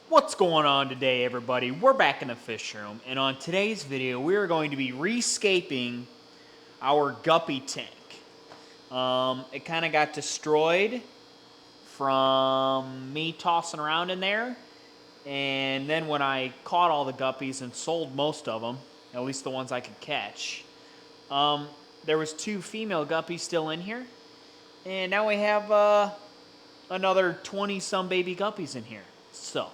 What's going on today, everybody? We're back in the fish room, and on today's video, we are going to be rescaping our guppy tank. It kind of got destroyed from me tossing around in there, and then when I caught all the guppies and sold most of them, at least the ones I could catch, there was 2 female guppies still in here, and now we have another 20-some baby guppies in here. So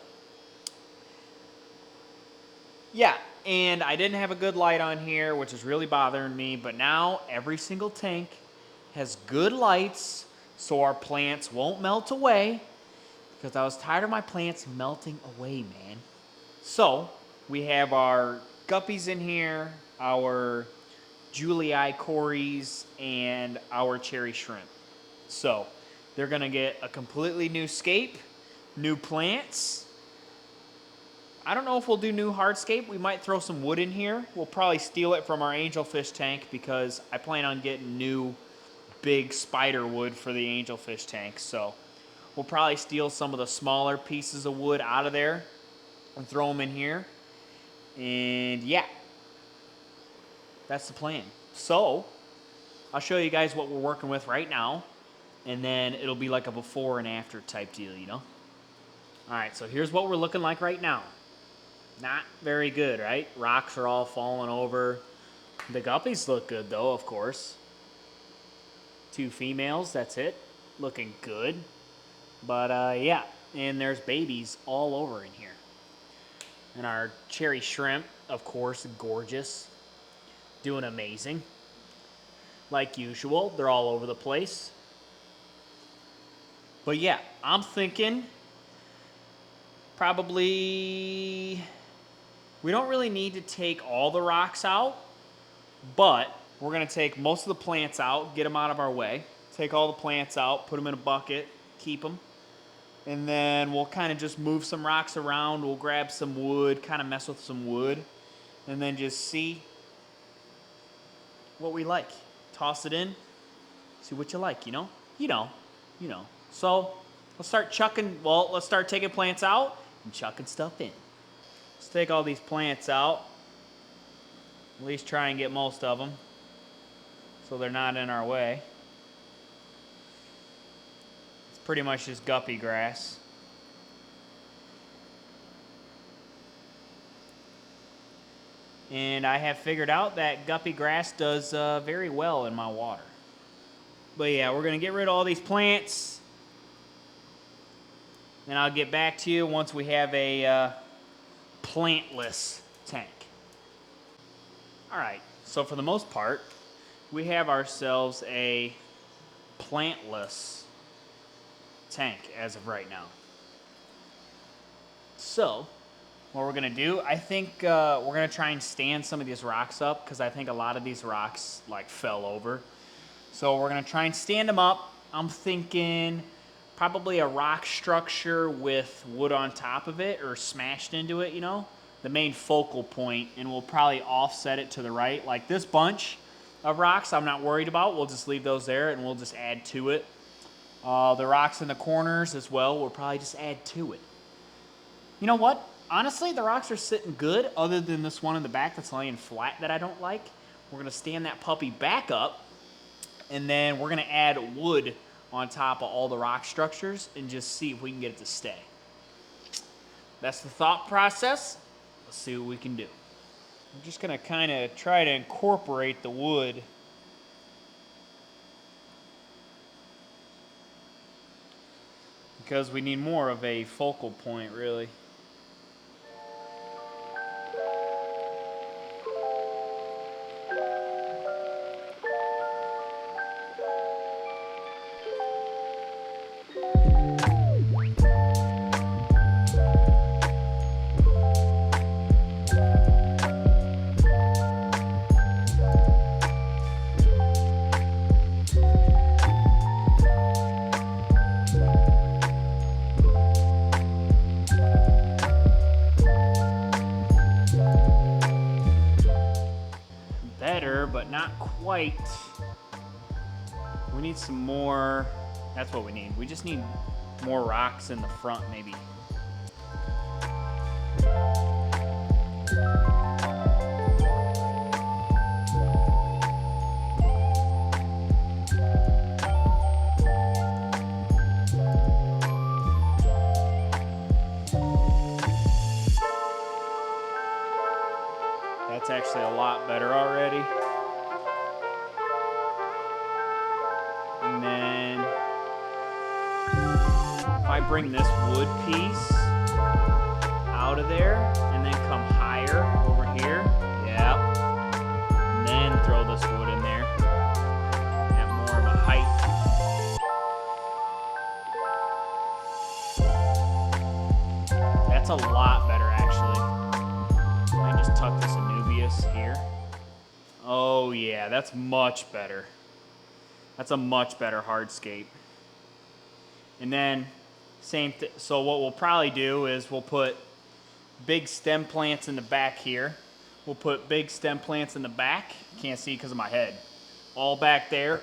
yeah, and I didn't have a good light on here, which is really bothering me, but now every single tank has good lights so our plants won't melt away, because I was tired of my plants melting away, man. So we have our guppies in here, our Julii cories, and our cherry shrimp. So they're going to get a completely new scape, new plants. I don't know if we'll do new hardscape. We might throw some wood in here. We'll probably steal it from our angelfish tank because I plan on getting new big spider wood for the angelfish tank. So we'll probably steal some of the smaller pieces of wood out of there and throw them in here. And yeah, that's the plan. So I'll show you guys what we're working with right now, and then it'll be like a before and after type deal, you know? All right, so here's what we're looking like right now. Not very good, right? Rocks are all falling over. The guppies look good, though, of course. 2 females, that's it. Looking good. But, yeah. And there's babies all over in here. And our cherry shrimp, of course, gorgeous. Doing amazing. Like usual, they're all over the place. But, yeah, I'm thinking probably we don't really need to take all the rocks out, but we're going to take most of the plants out, get them out of our way, take all the plants out, put them in a bucket, keep them, and then we'll kind of just move some rocks around. We'll grab some wood, kind of mess with some wood, and then just see what we like. Toss it in, see what you like, you know? You know. So let's start let's start taking plants out and chucking stuff in. Let's take all these plants out, at least try and get most of them so they're not in our way. It's pretty much just guppy grass. And I have figured out that guppy grass does very well in my water. But yeah, we're going to get rid of all these plants, and I'll get back to you once we have a plantless tank. Alright, so for the most part, we have ourselves a plantless tank as of right now. So, what we're going to do, I think we're going to try and stand some of these rocks up, because I think a lot of these rocks like fell over. So we're going to try and stand them up. I'm thinking probably a rock structure with wood on top of it, or smashed into it, you know, the main focal point, and we'll probably offset it to the right. Like this bunch of rocks I'm not worried about. We'll just leave those there and we'll just add to it. The rocks in the corners as well, we'll probably just add to it. You know what? Honestly, the rocks are sitting good, other than this one in the back that's laying flat that I don't like. We're going to stand that puppy back up, and then we're going to add wood on top of all the rock structures and just see if we can get it to stay. That's the thought process. Let's see what we can do. I'm just going to kind of try to incorporate the wood because we need more of a focal point, really. Better, but not quite. We need some more. That's what we need. We just need more rocks in the front, maybe. That's actually a lot better already. And then if I bring this wood piece out of there and then come higher over here, yep, and then throw this wood in there at more of a height. That's a lot better actually. I just tuck this Anubias here. Oh yeah, that's much better. That's a much better hardscape. And then so what we'll probably do is we'll put big stem plants in the back here. We'll put big stem plants in the back. Can't see because of my head. All back there.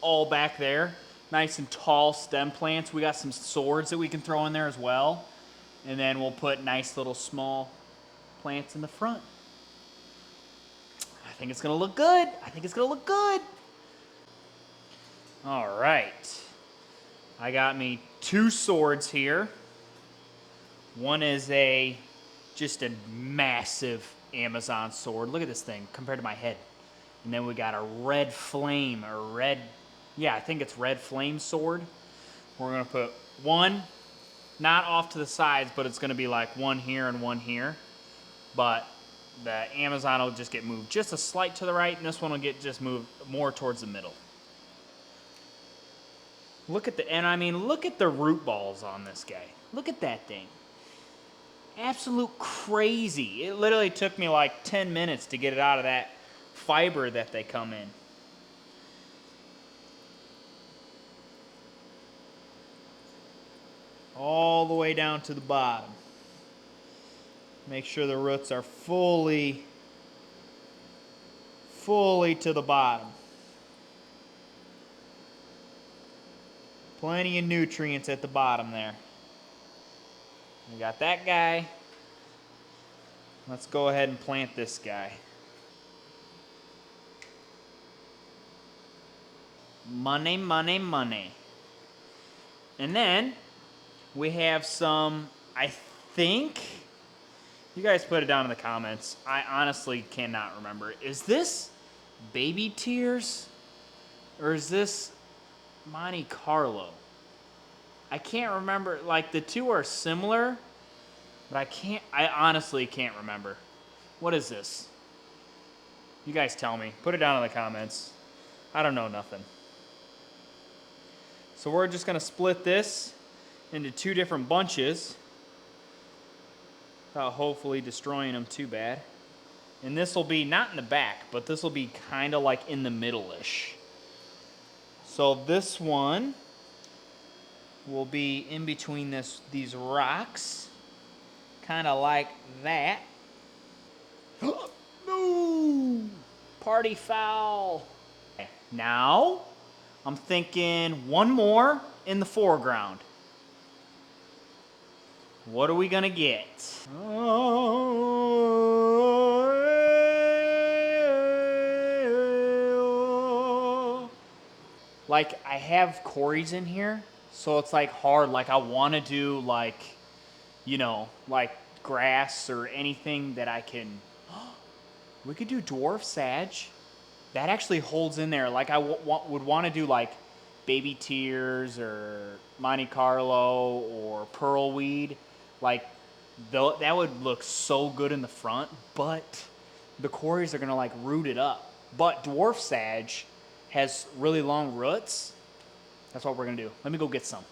All back there. Nice and tall stem plants. We got some swords that we can throw in there as well. And then we'll put nice little small plants in the front. I think it's gonna look good. I think it's gonna look good. All right. I got me 2 swords here. One is just a massive Amazon sword. Look at this thing compared to my head. And then we got a red flame, I think it's red flame sword. We're gonna put one, not off to the sides, but it's gonna be like one here and one here. But the Amazon will just get moved just a slight to the right, and this one will get just moved more towards the middle. Look at the root balls on this guy. Look at that thing. Absolute crazy. It literally took me like 10 minutes to get it out of that fiber that they come in. All the way down to the bottom. Make sure the roots are fully to the bottom. Plenty of nutrients at the bottom there. We got that guy. Let's go ahead and plant this guy. Money, money, money. And then we have some, I think, you guys put it down in the comments. I honestly cannot remember. Is this baby tears or is this Monte Carlo? I can't remember. Like, the two are similar, but I honestly can't remember. What is this? You guys tell me. Put it down in the comments. I don't know nothing. So we're just gonna split this into 2 different bunches without hopefully destroying them too bad. And this will be not in the back, but this will be kind of like in the middle-ish. So this one will be in between these rocks, kind of like that. No! Party foul. Now, I'm thinking one more in the foreground. What are we gonna get? Like, I have Corey's in here, so it's like hard. Like, I want to do like, like grass or anything that I can. We could do dwarf sag. That actually holds in there. Like, I would want to do like baby tears or Monte Carlo or pearlweed. Like, that would look so good in the front, but the Corys are gonna like root it up. But dwarf sag has really long roots. That's what we're gonna do. Let me go get some.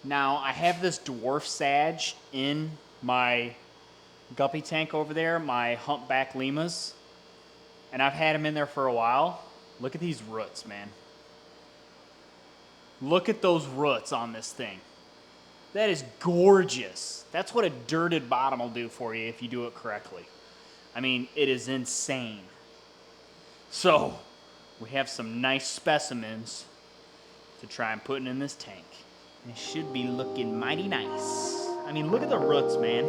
Now, I have this dwarf sag in my guppy tank over there, my humpback lemurs, and I've had them in there for a while. Look at these roots, man. Look at those roots on this thing. That is gorgeous. That's what a dirted bottom will do for you if you do it correctly. I mean, it is insane. So, we have some nice specimens to try and put in this tank. It should be looking mighty nice. I mean, look at the roots, man.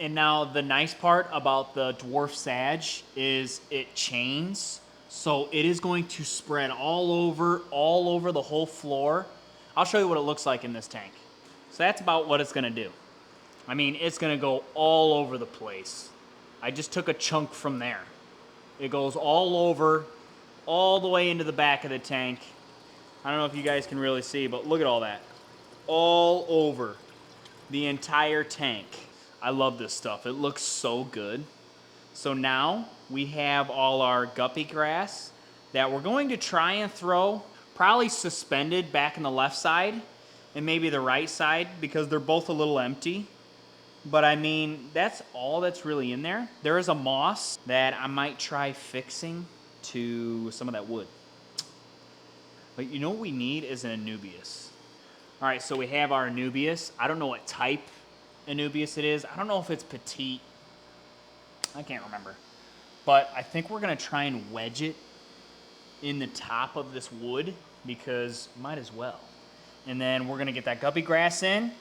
And now the nice part about the dwarf sage is it chains. So it is going to spread all over the whole floor. I'll show you what it looks like in this tank. So that's about what it's gonna do. I mean, it's gonna go all over the place. I just took a chunk from there. It goes all over, all the way into the back of the tank. I don't know if you guys can really see, but look at all that. All over the entire tank. I love this stuff. It looks so good. So now we have all our guppy grass that we're going to try and throw, probably suspended back in the left side and maybe the right side because they're both a little empty. But I mean, that's all that's really in there. There is a moss that I might try fixing to some of that wood. But you know what we need is an Anubias. All right, so we have our Anubias. I don't know what type Anubias it is. I don't know if it's petite. I can't remember. But I think we're gonna try and wedge it in the top of this wood because might as well. And then we're gonna get that guppy grass in,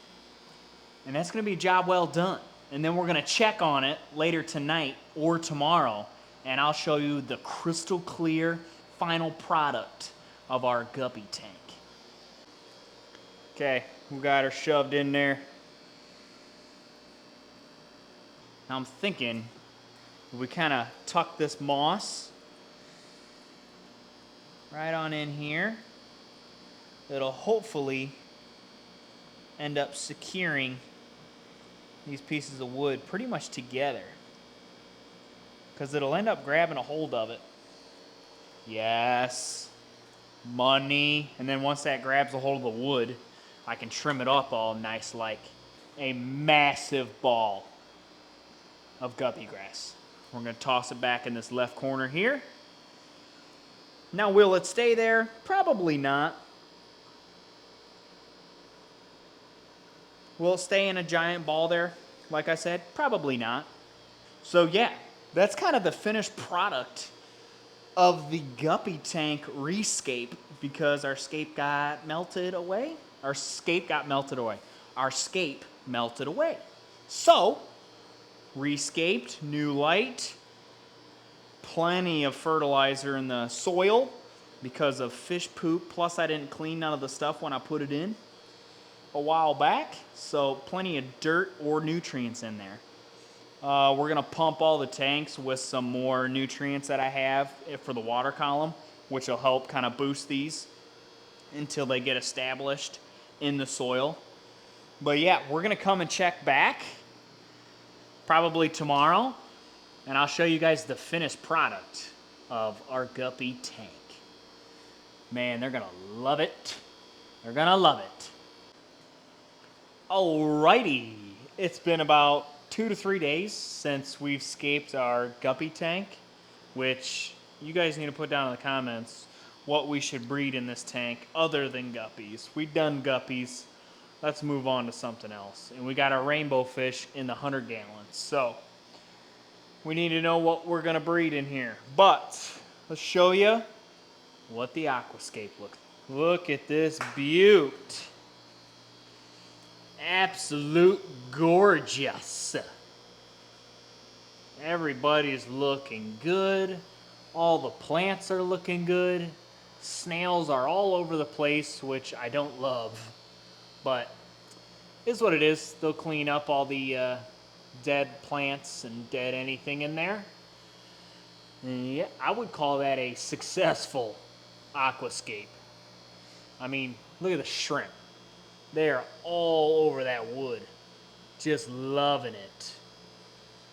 and that's gonna be a job well done. And then we're gonna check on it later tonight or tomorrow, and I'll show you the crystal clear final product of our guppy tank. Okay, we got her shoved in there. Now I'm thinking if we kind of tuck this moss right on in here, it'll hopefully end up securing these pieces of wood pretty much together because it'll end up grabbing a hold of it. Yes, money. And then once that grabs a hold of the wood, I can trim it up all nice like a massive ball of guppy grass. We're gonna toss it back in this left corner here. Now, will it stay there? Probably not. Will it stay in a giant ball there? Like I said, probably not. So yeah, that's kind of the finished product of the guppy tank rescape because our scape got melted away. Our scape melted away. So, rescaped, new light, plenty of fertilizer in the soil because of fish poop. Plus, I didn't clean none of the stuff when I put it in a while back. So, plenty of dirt or nutrients in there. We're going to pump all the tanks with some more nutrients that I have for the water column, which will help kind of boost these until they get established in the soil. But yeah, we're going to come and check back probably tomorrow, and I'll show you guys the finished product of our guppy tank. Man, they're going to love it. They're going to love it. Alrighty, it's been about 2 to 3 days since we've scaped our guppy tank, which you guys need to put down in the comments what we should breed in this tank other than guppies. We've done guppies. Let's move on to something else. And we got our rainbow fish in the 100 gallons. So we need to know what we're gonna breed in here. But let's show you what the aquascape looks like. Look at this beaut. Absolute gorgeous. Everybody's looking good. All the plants are looking good. Snails are all over the place, which I don't love, but is what it is. They'll clean up all the dead plants and dead anything in there. And yeah, I would call that a successful aquascape. I mean, look at the shrimp. They are all over that wood. Just loving it.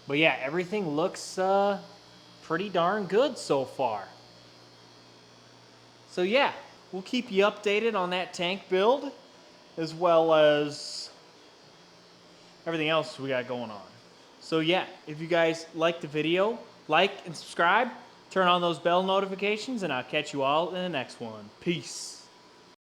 But yeah, everything looks pretty darn good so far. So yeah, we'll keep you updated on that tank build as well as everything else we got going on. So yeah, if you guys like the video, like and subscribe, turn on those bell notifications, and I'll catch you all in the next one. Peace.